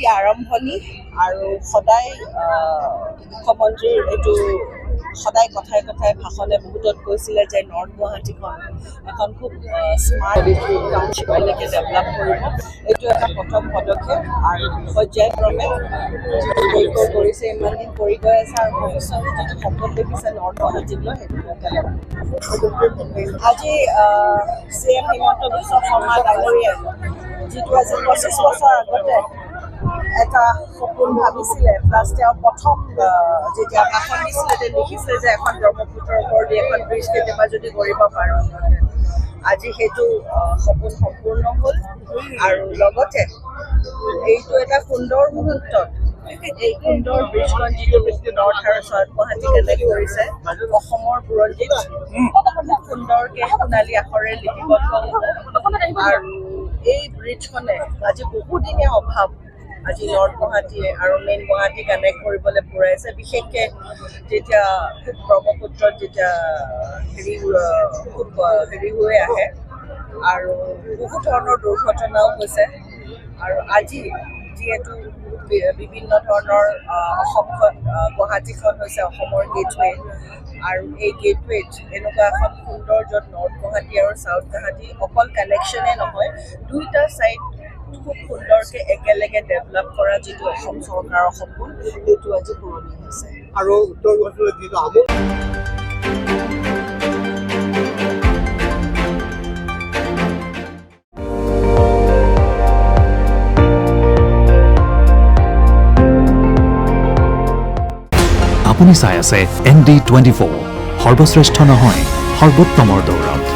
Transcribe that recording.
আজি আৰম্ভণি আৰু সদায় মুখ্যমন্ত্ৰীৰ এইটো সদায় কথাই কথাই ভাষণে বহুতত কৈছিলে যে নৰ্থ গুৱাহাটীখন এখন খুব স্মাৰ্ট টাউনশ্বিপলৈকে ডেভেলপ কৰিব। এইটো এটা প্ৰথম পদক্ষেপ আৰু পৰ্যায়ক্ৰমে যিটো কৰিছে ইমান দিন কৰি গৈ আছে আৰু ভৱিষ্যতে যিটো সপোন দেখিছে নৰ্থ গুৱাহাটীক লৈ সেইটো আজি CM হিমন্ত বিশ্ব শৰ্মা ডাঙৰীয়াই যিটো আজি 25 বছৰ আগতে এটা সপোন ভাবিছিলে প্লাছ তেওঁ প্ৰথম যেতিয়া ভাষণ দিছিলে তেওঁ লিখিছিলে যে এখন ব্ৰহ্মপুত্ৰৰ ওপৰেদি এখন ব্ৰিজ কেতিয়াবা যদি কৰিব পাৰোঁ। আজি সেইটো সপোন সম্পূৰ্ণ হ'ল আৰু লগতে এইটো এটা সুন্দৰ মুহূৰ্তত এই সুন্দৰ ব্ৰিজখন যিটো নৰ্থ আৰু চাউথ গুৱাহাটী কানেক্ট কৰিছে অসমৰ বুৰঞ্জীত সুন্দৰকৈ সোণালী আখৰে লিপিবদ্ধ আৰু এই ব্ৰিজখনে আজি বহুদিনীয়া অভাৱ আজি নৰ্থ গুৱাহাটীয়ে আৰু মেইন গুৱাহাটী কানেক্ট কৰিবলৈ পূৰাইছে। বিশেষকৈ যেতিয়া খুব ব্ৰহ্মপুত্ৰত যেতিয়া খুব হেৰি হৈ আহে আৰু বহু ধৰণৰ দুৰ্ঘটনাও হৈছে আৰু আজি যিহেতু বিভিন্ন ধৰণৰ অসমখন গুৱাহাটীখন হৈছে অসমৰ গেটৱে আৰু এই গেটৱেত এনেকুৱা এখন সুন্দৰ য'ত নৰ্থ গুৱাহাটী আৰু চাউথ গুৱাহাটী অকল কানেকশ্যনে নহয় দুইটা ছাইড খুব সুন্দৰকৈ একেলগে ডেভেলপ কৰা যিটো অসম চৰকাৰৰ সপোন সেইটো আজি পুৰণি হৈছে আৰু উত্তৰ গুৱাহাটীৰ যিটো আমোদ আপুনি চাই আছে ND24 সৰ্বশ্ৰেষ্ঠ নহয় সৰ্বোত্তমৰ দৌৰত।